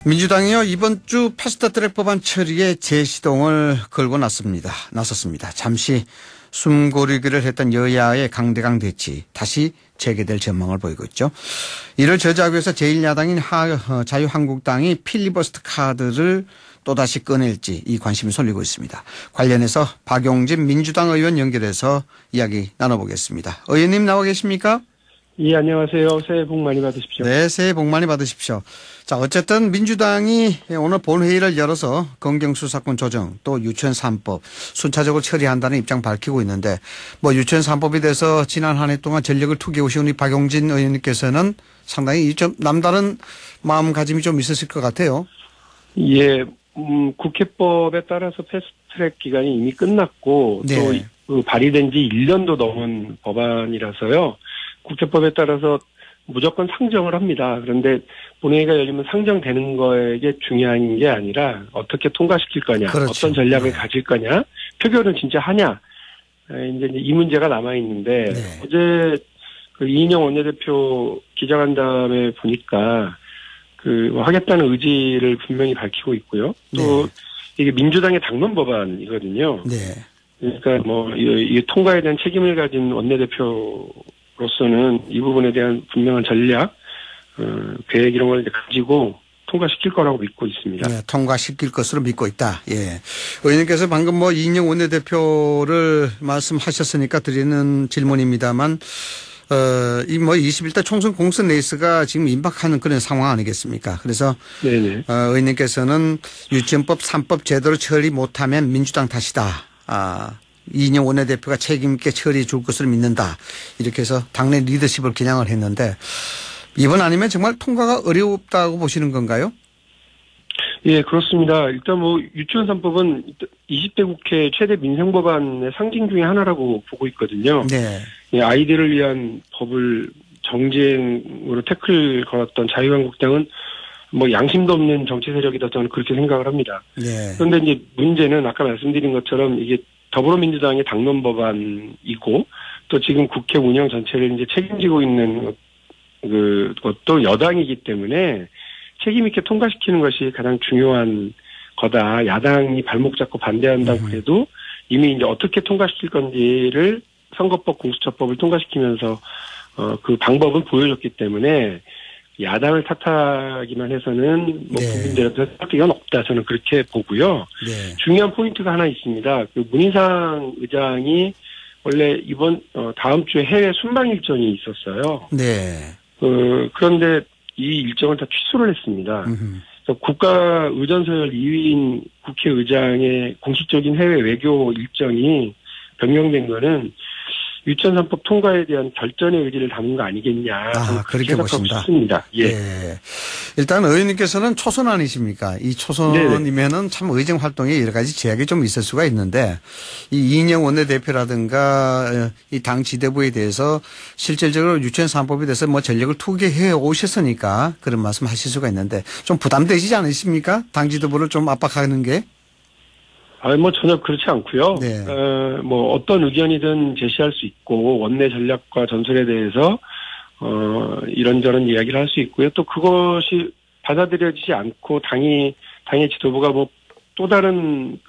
민주당이요, 이번 주 패스트트랙 법안 처리에 재시동을 걸고 나섰습니다. 잠시 숨고르기를 했던 여야의 강대강 대치 다시 재개될 전망을 보이고 있죠. 이를 저지하기 위해서 제1야당인 자유한국당이 필리버스터 카드를 또다시 꺼낼지 이 관심이 쏠리고 있습니다. 관련해서 박용진 민주당 의원 연결해서 이야기 나눠보겠습니다. 의원님 나와 계십니까? 예, 안녕하세요. 새해 복 많이 받으십시오. 네, 새해 복 많이 받으십시오. 자, 어쨌든 민주당이 오늘 본회의를 열어서 검경수사권 조정 또 유치원 3법 순차적으로 처리한다는 입장 밝히고 있는데 유치원 3법에 대해서 지난 한 해 동안 전력을 투기해 오신 우리 박용진 의원님께서는 상당히 좀 남다른 마음가짐이 좀 있으실 것 같아요. 예, 국회법에 따라서 패스트트랙 기간이 이미 끝났고 네. 또 발의된 지 1년도 넘은 법안이라서요. 국회법에 따라서 무조건 상정을 합니다. 그런데 본회의가 열리면 상정되는 거에 중요한 게 아니라 어떻게 통과시킬 거냐, 그렇죠. 어떤 전략을 가질 거냐, 표결은 진짜 하냐, 이제 이 문제가 남아 있는데 네. 어제 이인영 원내대표 기자간담회 보니까 하겠다는 의지를 분명히 밝히고 있고요. 또 네. 이게 민주당의 당론 법안이거든요. 네. 그러니까 이 통과에 대한 책임을 가진 원내대표로서는 이 부분에 대한 분명한 전략, 계획 이런 걸 가지고 통과시킬 거라고 믿고 있습니다. 네, 통과시킬 것으로 믿고 있다. 예. 의원님께서 방금 이인영 원내대표를 말씀하셨으니까 드리는 질문입니다만, 21대 총선 공천 레이스가 지금 임박하는 그런 상황 아니겠습니까? 그래서, 네네. 의원님께서는 유치원법 3법 제대로 처리 못하면 민주당 탓이다. 이인영 원내대표가 책임있게 처리해 줄 것을 믿는다. 이렇게 해서 당내 리더십을 겨냥을 했는데, 이번 아니면 정말 통과가 어렵다고 보시는 건가요? 예, 그렇습니다. 일단 유치원 3법은 20대 국회 최대 민생법안의 상징 중에 하나라고 보고 있거든요. 네. 예, 아이들을 위한 법을 정쟁으로 태클 걸었던 자유한국당은 양심도 없는 정치 세력이다 저는 그렇게 생각을 합니다. 네. 그런데 이제 문제는 아까 말씀드린 것처럼 이게 더불어민주당의 당론 법안이고 또 지금 국회 운영 전체를 이제 책임지고 있는 것도 여당이기 때문에 책임 있게 통과시키는 것이 가장 중요한 거다. 야당이 발목 잡고 반대한다고 해도 이미 이제 어떻게 통과시킬 건지를 선거법, 공수처법을 통과시키면서 그 방법은 보여줬기 때문에 야당을 탓하기만 해서는 국민들한테 할 필요는 없다. 저는 그렇게 보고요. 네. 중요한 포인트가 하나 있습니다. 문희상 의장이 원래 다음 주에 해외 순방 일정이 있었어요. 네. 그런데 이 일정을 다 취소를 했습니다. 국가 의전서열 2위인 국회의장의 공식적인 해외 외교 일정이 변경된 거는 유치원 3법 통과에 대한 결전의 의지를 담은 거 아니겠냐. 그렇게 보신다. 싶습니다. 예. 네. 일단 의원님께서는 초선 아니십니까? 이 초선이면은 참 의정 활동에 여러 가지 제약이 좀 있을 수가 있는데 이 이인영 원내대표라든가 이 당 지도부에 대해서 실질적으로 유치원 3법에 대해서 전력을 투기해 오셨으니까 그런 말씀 하실 수가 있는데 좀 부담되시지 않으십니까? 당 지도부를 좀 압박하는 게? 전혀 그렇지 않고요. 네. 어떤 의견이든 제시할 수 있고, 원내 전략과 전술에 대해서, 이런저런 이야기를 할 수 있고요. 또 그것이 받아들여지지 않고, 당의 지도부가 또 다른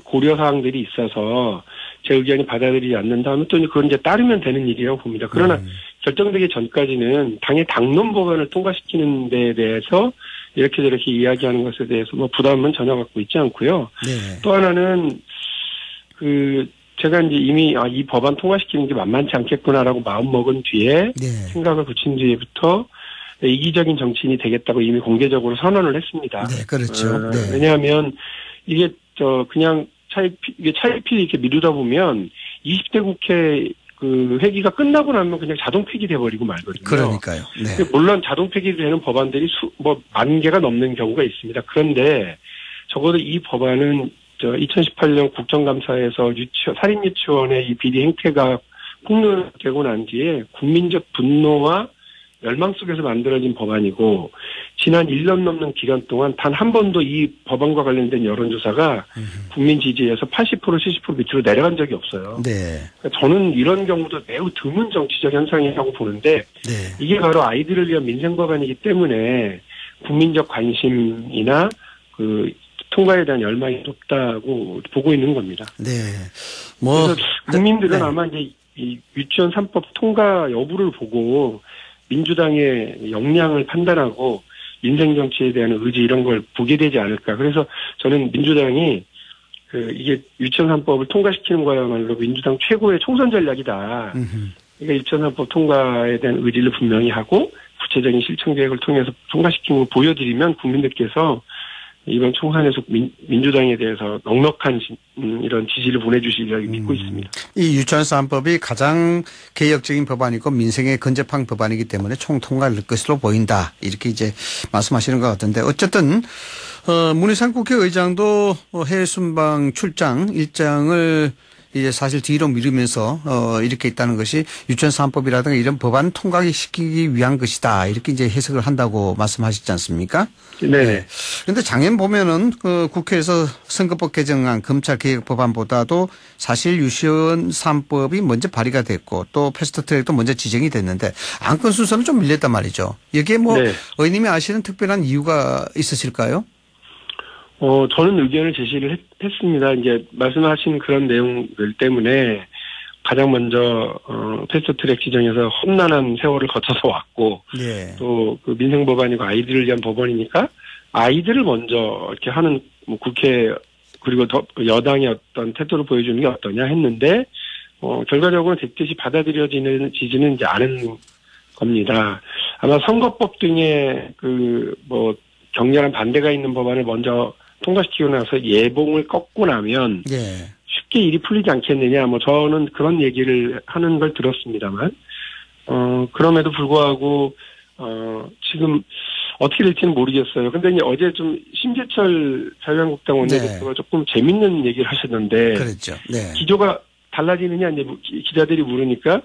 고려 사항들이 있어서, 제 의견이 받아들이지 않는다면 또 그건 이제 따르면 되는 일이라고 봅니다. 그러나 결정되기 전까지는 당의 당론 법안을 통과시키는 데에 대해서 이렇게 저렇게 이야기하는 것에 대해서 부담은 전혀 갖고 있지 않고요. 네. 또 하나는 제가 이제 이미 이 법안 통과시키는 게 만만치 않겠구나라고 마음 먹은 뒤에 네. 생각을 붙인 뒤부터 이기적인 정치인이 되겠다고 이미 공개적으로 선언을 했습니다. 네, 그렇죠. 네. 왜냐하면 이게 차일피일 이렇게 미루다 보면 20대 국회 회기가 끝나고 나면 그냥 자동 폐기돼 버리고 말거든요. 그러니까요. 네. 물론 자동 폐기되는 법안들이 10,000개가 넘는 경우가 있습니다. 그런데 적어도 이 법안은 2018년 국정감사에서 살인유치원의 이 비리 행태가 폭로되고 난 뒤에 국민적 분노와 멸망 속에서 만들어진 법안이고 지난 1년 넘는 기간 동안 단 한 번도 이 법안과 관련된 여론조사가 국민 지지에서 80% 70% 밑으로 내려간 적이 없어요. 네. 그러니까 저는 이런 경우도 매우 드문 정치적 현상이라고 보는데 네. 이게 바로 아이들을 위한 민생 법안이기 때문에 국민적 관심이나 그 통과에 대한 열망이 높다고 보고 있는 겁니다. 네. 그래서 국민들은 네. 아마 이제 이 유치원 3법 통과 여부를 보고 민주당의 역량을 판단하고 민생 정치에 대한 의지 이런 걸 보게 되지 않을까. 그래서 저는 민주당이 이게 유치원 3법을 통과시키는 거야말로 민주당 최고의 총선 전략이다. 그러니까 유치원 3법 통과에 대한 의지를 분명히 하고 구체적인 실천 계획을 통해서 통과시키는 걸 보여드리면 국민들께서 이번 총선에서 민주당에 대해서 넉넉한 이런 지지를 보내주시리라고 믿고 있습니다. 이 유치원 3법이 가장 개혁적인 법안이고 민생에 근접한 법안이기 때문에 총통과를 낼 것으로 보인다. 이렇게 이제 말씀하시는 것 같은데 어쨌든 문희상 국회의장도 해외 순방 출장 일정을 이제 사실 뒤로 미루면서 이렇게 있다는 것이 유치원 3법이라든가 이런 법안 통과시키기 위한 것이다. 이렇게 이제 해석을 한다고 말씀하셨지 않습니까? 네. 그런데 작년 보면은 국회에서 선거법 개정안, 검찰 개혁 법안보다도 사실 유치원 3법이 먼저 발의가 됐고 또 패스트트랙도 먼저 지정이 됐는데 안건 순서는 좀 밀렸단 말이죠. 여기에 네. 의원님이 아시는 특별한 이유가 있으실까요? 저는 의견을 제시를 했습니다. 이제 말씀하신 그런 내용들 때문에 가장 먼저 패스트트랙 지정에서 험난한 세월을 거쳐서 왔고 네. 또 그 민생 법안이고 아이들을 위한 법안이니까 아이들을 먼저 이렇게 하는 국회 그리고 여당의 어떤 태도를 보여주는 게 어떠냐 했는데 결과적으로 됐듯이 받아들여지는 지지는 이제 않은 겁니다. 아마 선거법 등의 격렬한 반대가 있는 법안을 먼저 통과시키고 나서 예봉을 꺾고 나면 쉽게 일이 풀리지 않겠느냐. 저는 그런 얘기를 하는 걸 들었습니다만 그럼에도 불구하고 지금 어떻게 될지는 모르겠어요. 근데 이제 어제 좀 심재철 자유한국당 원내대표가 조금 재밌는 얘기를 하셨는데 그렇죠. 네. 기조가 달라지느냐 이제 기자들이 물으니까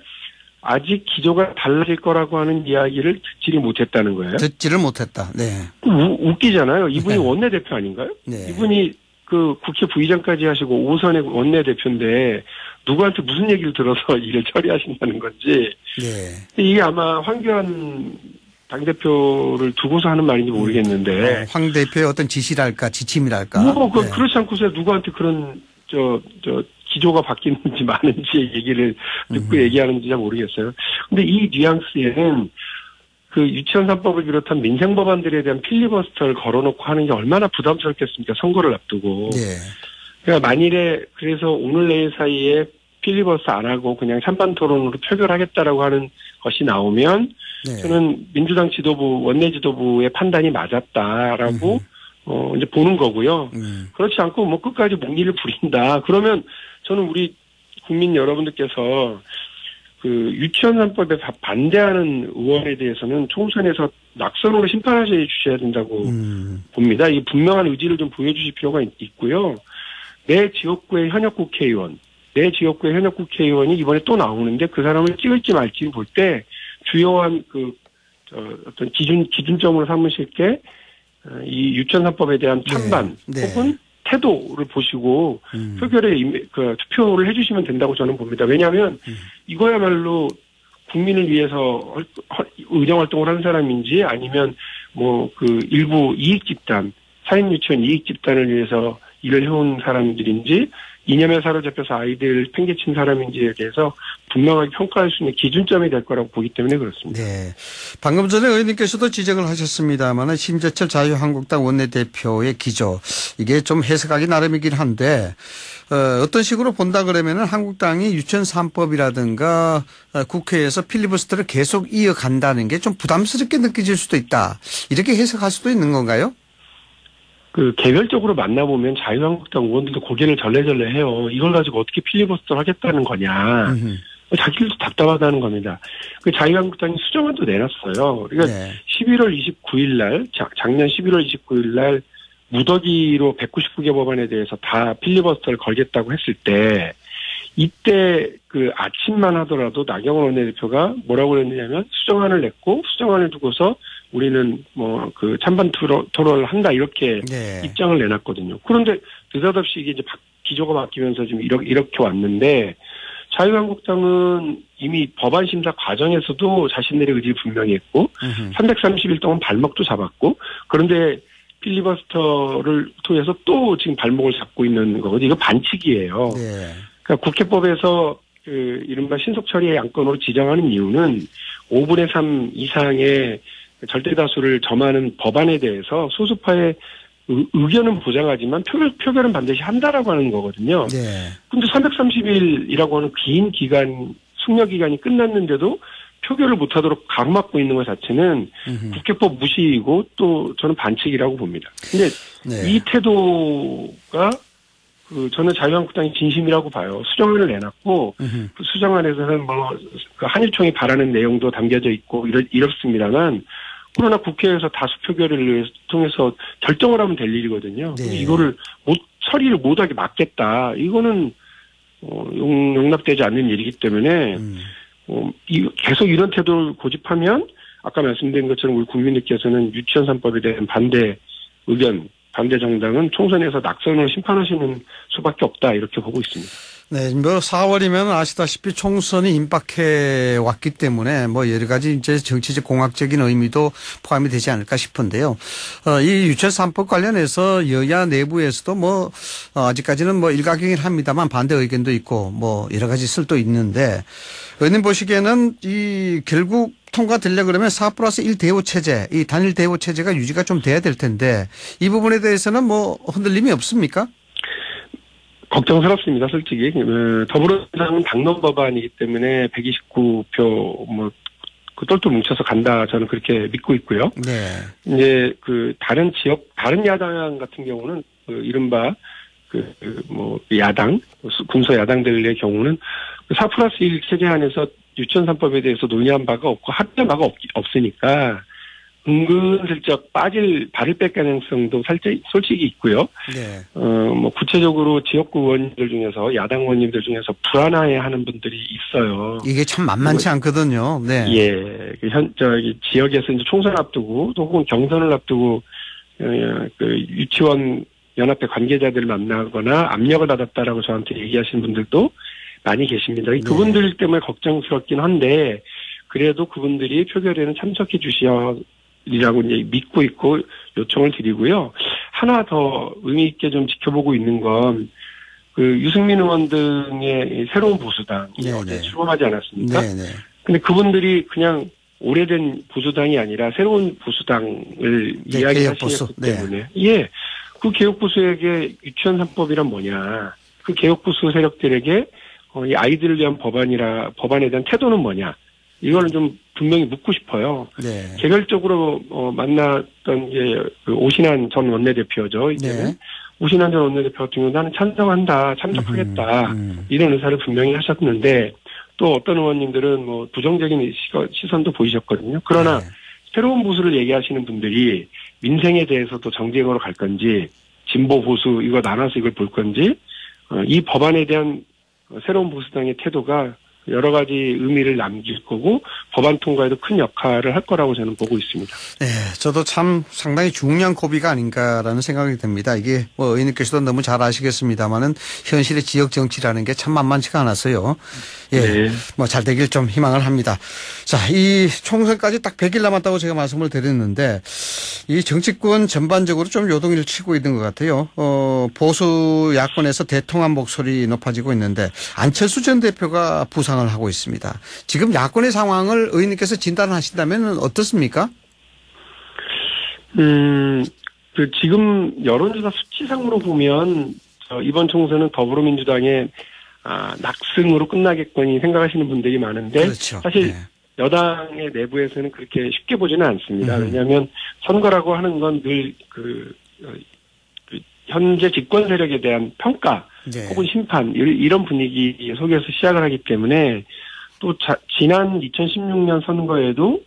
아직 기조가 달라질 거라고 하는 이야기를 듣지를 못했다는 거예요. 듣지를 못했다. 네. 웃기잖아요. 이분이 원내대표 아닌가요? 네. 이분이 그 국회 부의장까지 하시고 5선의 원내대표인데 누구한테 무슨 얘기를 들어서 일을 처리하신다는 건지. 네. 이게 아마 황교안 당대표를 두고서 하는 말인지 모르겠는데. 황 대표의 어떤 지시랄까 지침이랄까. 네. 그렇지 않고서 누구한테 그런 기조가 바뀌는지 많은지 얘기를 듣고 얘기하는지 잘 모르겠어요. 근데 이 뉘앙스에는 그 유치원 3법을 비롯한 민생 법안들에 대한 필리버스터를 걸어놓고 하는 게 얼마나 부담스럽겠습니까? 선거를 앞두고. 네. 그러니까 만일에 그래서 오늘 내일 사이에 필리버스터 안 하고 그냥 찬반 토론으로 표결하겠다라고 하는 것이 나오면 저는 민주당 지도부, 원내 지도부의 판단이 맞았다라고 이제 보는 거고요. 그렇지 않고 끝까지 목리를 부린다. 그러면 저는 우리 국민 여러분들께서 그 유치원 3법에 반대하는 의원에 대해서는 총선에서 낙선으로 심판하셔 주셔야 된다고 봅니다. 이 분명한 의지를 좀 보여주실 필요가 있고요. 내 지역구의 현역 국회의원이 이번에 또 나오는데 그 사람을 찍을지 말지 볼 때 주요한 어떤 기준점으로 삼으실 게 이 유치원 3법에 대한 찬반 혹은 태도를 보시고 표결에 투표를 해주시면 된다고 저는 봅니다. 왜냐하면 이거야말로 국민을 위해서 의정활동을 하는 사람인지 아니면 일부 이익집단, 사립유치원 이익집단을 위해서 일을 해온 사람들인지 이념에 사로잡혀서 아이들 팽개친 사람인지에 대해서 분명하게 평가할 수 있는 기준점이 될 거라고 보기 때문에 그렇습니다. 네. 방금 전에 의원님께서도 지적을 하셨습니다만 심재철 자유한국당 원내대표의 기조 이게 좀 해석하기 나름이긴 한데 어떤 식으로 본다 그러면은 한국당이 유치원 3법이라든가 국회에서 필리버스터를 계속 이어간다는 게 좀 부담스럽게 느껴질 수도 있다. 이렇게 해석할 수도 있는 건가요? 개별적으로 만나보면 자유한국당 의원들도 고개를 절레절레 해요. 이걸 가지고 어떻게 필리버스터를 하겠다는 거냐. 자기들도 답답하다는 겁니다. 자유한국당이 수정안도 내놨어요. 그러니까 11월 29일 날, 작년 11월 29일 날 무더기로 199개 법안에 대해서 다 필리버스터를 걸겠다고 했을 때 이때 아침만 하더라도 나경원 원내대표가 뭐라고 그랬느냐면 수정안을 냈고 수정안을 두고서 우리는 찬반 토론을 한다 이렇게 입장을 내놨거든요. 그런데 느닷없이 이게 이제 기조가 바뀌면서 지금 이렇게 왔는데 자유한국당은 이미 법안 심사 과정에서도 자신들의 의지를 분명히 했고 330일 동안 발목도 잡았고 그런데 필리버스터를 통해서 또 지금 발목을 잡고 있는 거거든요. 이거 반칙이에요. 네. 그러니까 국회법에서 그 이른바 신속 처리의 양건으로 지정하는 이유는 5분의 3 이상의 절대 다수를 점하는 법안에 대해서 소수파의 의견은 보장하지만 표결은 반드시 한다라고 하는 거거든요. 네. 근데 330일이라고 하는 긴 기간, 숙려 기간이 끝났는데도 표결을 못하도록 가로막고 있는 것 자체는 국회법 무시이고 또 저는 반칙이라고 봅니다. 근데 네. 이 태도가 저는 자유한국당이 진심이라고 봐요. 수정안을 내놨고 그 수정안에서는 그 한일총이 바라는 내용도 담겨져 있고 이렇습니다만 그러나 국회에서 다수 표결을 통해서 결정을 하면 될 일이거든요. 네. 이거를 처리를 못하게 막겠다. 이거는 용납되지 않는 일이기 때문에 계속 이런 태도를 고집하면 아까 말씀드린 것처럼 우리 국민들께서는 유치원 3법에 대한 반대 의견, 반대 정당은 총선에서 낙선으로 심판하시는 수밖에 없다 이렇게 보고 있습니다. 네, 4월이면 아시다시피 총선이 임박해 왔기 때문에 여러 가지 이제 정치적 공학적인 의미도 포함이 되지 않을까 싶은데요. 이 유치원 3법 관련해서 여야 내부에서도 아직까지는 일가견이긴 합니다만 반대 의견도 있고 여러 가지 설도 있는데 의원님 보시기에는 이 결국 통과되려 그러면 4+1 대우 체제, 이 단일 대우 체제가 유지가 좀 돼야 될 텐데 이 부분에 대해서는 흔들림이 없습니까? 걱정스럽습니다, 솔직히. 더불어민주당은 당론 법안이기 때문에 129표 그 똘똘 뭉쳐서 간다 저는 그렇게 믿고 있고요. 네. 이제 다른 야당 같은 경우는 이른바 야당, 군소 야당들의 경우는 4+1 체제 안에서 유치원 3법에 대해서 논의한 바가 없고 합의한 바가 없으니까 은근슬쩍 발을 뺄 가능성도 솔직히 있고요. 네. 구체적으로 지역구 의원님들 중에서 야당 의원님들 중에서 불안해하는 분들이 있어요. 이게 참 만만치 않거든요. 네. 예. 지역에서 이제 총선 앞두고 또 혹은 경선을 앞두고 유치원 연합회 관계자들을 만나거나 압력을 받았다라고 저한테 얘기하시는 분들도 많이 계십니다. 네. 그분들 때문에 걱정스럽긴 한데 그래도 그분들이 표결에는 참석해 주시라고 이제 믿고 있고 요청을 드리고요. 하나 더 의미 있게 좀 지켜보고 있는 건 유승민 의원 등의 새로운 보수당이 어제 출범하지 않았습니까? 네네. 근데 그분들이 그냥 오래된 보수당이 아니라 새로운 보수당을 이야기하시기 때문에 예. 그 개혁보수에게 유치원 3법이란 뭐냐. 그 개혁보수 세력들에게 이 아이들을 위한 법안에 대한 태도는 뭐냐. 이거는 좀 분명히 묻고 싶어요. 네. 개별적으로 만났던 오신환 전 원내대표죠. 이제는 네. 오신환 전 원내대표 같은 경우는 나는 찬성한다, 참석하겠다 이런 의사를 분명히 하셨는데 또 어떤 의원님들은 부정적인 시선도 보이셨거든요. 그러나 네. 새로운 보수를 얘기하시는 분들이 민생에 대해서도 정쟁으로 갈 건지 진보 보수 이거 나눠서 이걸 볼 건지 이 법안에 대한 새로운 보수당의 태도가 여러 가지 의미를 남길 거고 법안 통과에도 큰 역할을 할 거라고 저는 보고 있습니다. 네, 저도 참 상당히 중요한 고비가 아닌가라는 생각이 듭니다. 이게 의원님께서도 너무 잘 아시겠습니다만은 현실의 지역 정치라는 게 참 만만치가 않았어요. 예, 네. 잘 되길 좀 희망을 합니다. 자, 이 총선까지 딱 100일 남았다고 제가 말씀을 드렸는데 이 정치권 전반적으로 좀 요동을 치고 있는 것 같아요. 보수 야권에서 대통합 목소리 높아지고 있는데 안철수 전 대표가 부상을 하고 있습니다. 지금 야권의 상황을 의원님께서 진단하신다면 어떻습니까? 지금 여론조사 수치상으로 보면 이번 총선은 더불어민주당의 낙승으로 끝나겠거니 생각하시는 분들이 많은데 그렇죠. 사실 네. 여당의 내부에서는 그렇게 쉽게 보지는 않습니다. 왜냐하면 선거라고 하는 건 늘 현재 집권 세력에 대한 평가 네. 혹은 심판 이런 분위기 속에서 시작을 하기 때문에 또 지난 2016년 선거에도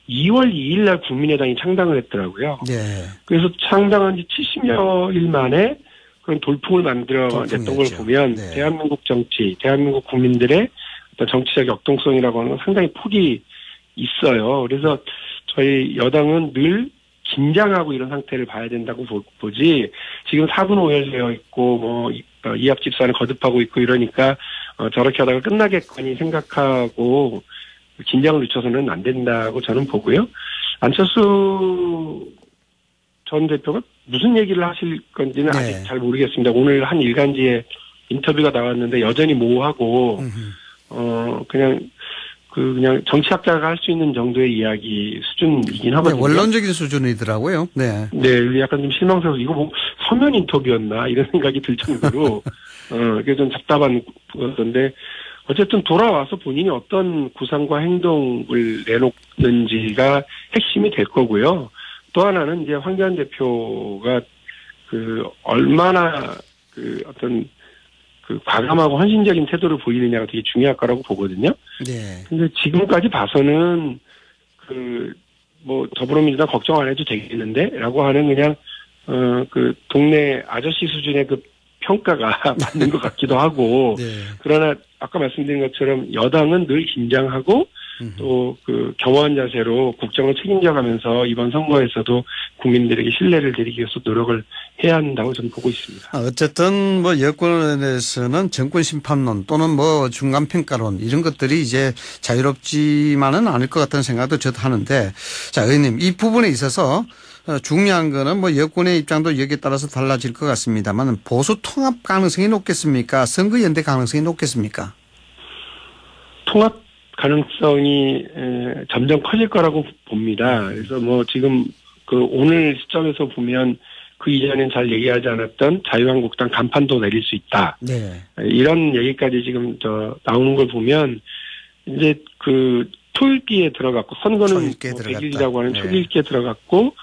2월 2일 날 국민의당이 창당을 했더라고요. 네. 그래서 창당한 지 70여일 만에 그런 돌풍을 만들어냈던 걸 보면 네. 대한민국 정치, 대한민국 국민들의 어떤 정치적 역동성이라고 하는 건 상당히 폭이 있어요. 그래서 저희 여당은 늘 긴장하고 이런 상태를 봐야 된다고 보지 지금 4분 오열되어 있고 이합집산을 거듭하고 있고 이러니까 저렇게 하다가 끝나겠거니 생각하고 긴장을 늦춰서는 안 된다고 저는 보고요. 안철수 전 대표가 무슨 얘기를 하실 건지는 네. 아직 잘 모르겠습니다. 오늘 한 일간지에 인터뷰가 나왔는데 여전히 모호하고 그냥 정치학자가 할 수 있는 정도의 이야기 수준이긴 하거든요. 네, 원론적인 수준이더라고요. 네. 네, 약간 좀 실망스러워서 이거 뭐 서면 인터뷰였나 이런 생각이 들 정도로 이게 좀 답답한 건데 어쨌든 돌아와서 본인이 어떤 구상과 행동을 내놓는지가 핵심이 될 거고요. 또 하나는 이제 황교안 대표가 얼마나 어떤 과감하고 헌신적인 태도를 보이느냐가 되게 중요할 거라고 보거든요. 네. 근데 지금까지 봐서는 더불어민주당 걱정 안 해도 되겠는데? 라고 하는 그냥, 동네 아저씨 수준의 평가가 맞는 것 같기도 하고. 네. 그러나 아까 말씀드린 것처럼 여당은 늘 긴장하고 또 겸허한 자세로 국정을 책임져 가면서 이번 선거에서도 국민들에게 신뢰를 드리기 위해서 노력을 해야 한다고 저는 보고 있습니다. 어쨌든 여권에서는 정권 심판론 또는 중간 평가론 이런 것들이 이제 자유롭지만은 않을 것 같다는 생각도 저도 하는데, 자, 의원님 이 부분에 있어서 중요한 거는 여권의 입장도 여기에 따라서 달라질 것 같습니다만 보수 통합 가능성이 높겠습니까? 선거 연대 가능성이 높겠습니까? 통합 가능성이 점점 커질 거라고 봅니다. 그래서 지금 오늘 시점에서 보면 그 이전엔 잘 얘기하지 않았던 자유한국당 간판도 내릴 수 있다. 네. 이런 얘기까지 지금 나오는 걸 보면 이제 초읽기에 들어갔고 선거는 100일이라고 하는 초읽기에 들어갔고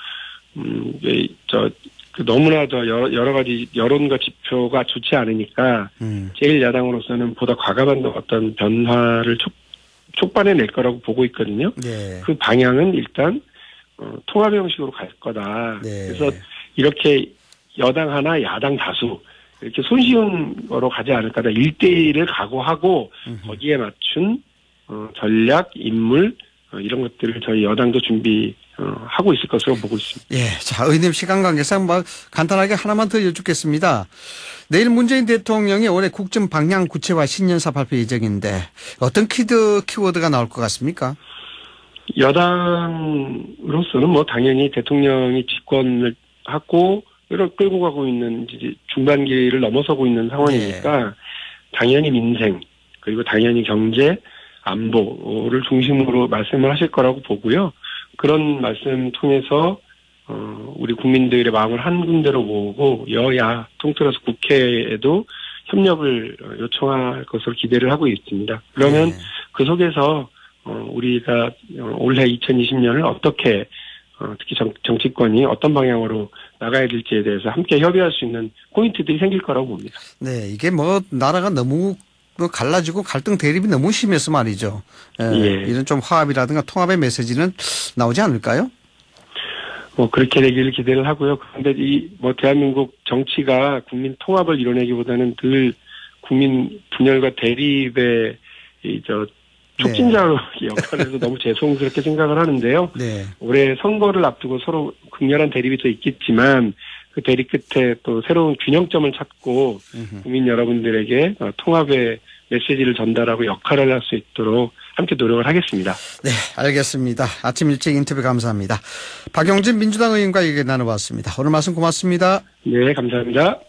너무나 더 여러 가지 여론과 지표가 좋지 않으니까 제1야당으로서는 보다 과감한 어떤 변화를 촉발해 낼 거라고 보고 있거든요. 네. 그 방향은 일단 통합 형식으로 갈 거다. 네. 그래서 이렇게 여당 하나 야당 다수 이렇게 손쉬운 거로 가지 않을 거다. 1대1을 각오하고 거기에 맞춘 전략, 인물 이런 것들을 저희 여당도 준비하고 있을 것으로 보고 있습니다. 예, 자, 의원님 시간 관계상 간단하게 하나만 더 여쭙겠습니다. 내일 문재인 대통령이 올해 국정 방향 구체화 신년사 발표 예정인데 어떤 키워드가 나올 것 같습니까? 여당으로서는 당연히 대통령이 집권을 하고 끌고 가고 있는 이제 중반기를 넘어서고 있는 상황이니까 네. 당연히 민생 그리고 당연히 경제 안보를 중심으로 말씀을 하실 거라고 보고요. 그런 말씀 통해서 우리 국민들의 마음을 한 군데로 모으고 여야 통틀어서 국회에도 협력을 요청할 것으로 기대를 하고 있습니다. 그러면 네. 그 속에서 우리가 올해 2020년을 어떻게 특히 정치권이 어떤 방향으로 나가야 될지에 대해서 함께 협의할 수 있는 포인트들이 생길 거라고 봅니다. 네, 이게 나라가 너무 갈라지고 갈등 대립이 너무 심해서 말이죠. 예. 이런 좀 화합이라든가 통합의 메시지는 나오지 않을까요? 그렇게 되기를 기대를 하고요. 그런데 대한민국 정치가 국민 통합을 이뤄내기보다는 늘 국민 분열과 대립의 촉진자로 네. 역할을 해서 너무 죄송스럽게 생각을 하는데요. 네. 올해 선거를 앞두고 서로 극렬한 대립이 또 있겠지만 그 대립 끝에 또 새로운 균형점을 찾고 국민 여러분들에게 통합의 메시지를 전달하고 역할을 할 수 있도록 함께 노력을 하겠습니다. 네, 알겠습니다. 아침 일찍 인터뷰 감사합니다. 박용진 민주당 의원과 얘기 나눠봤습니다. 오늘 말씀 고맙습니다. 네, 감사합니다.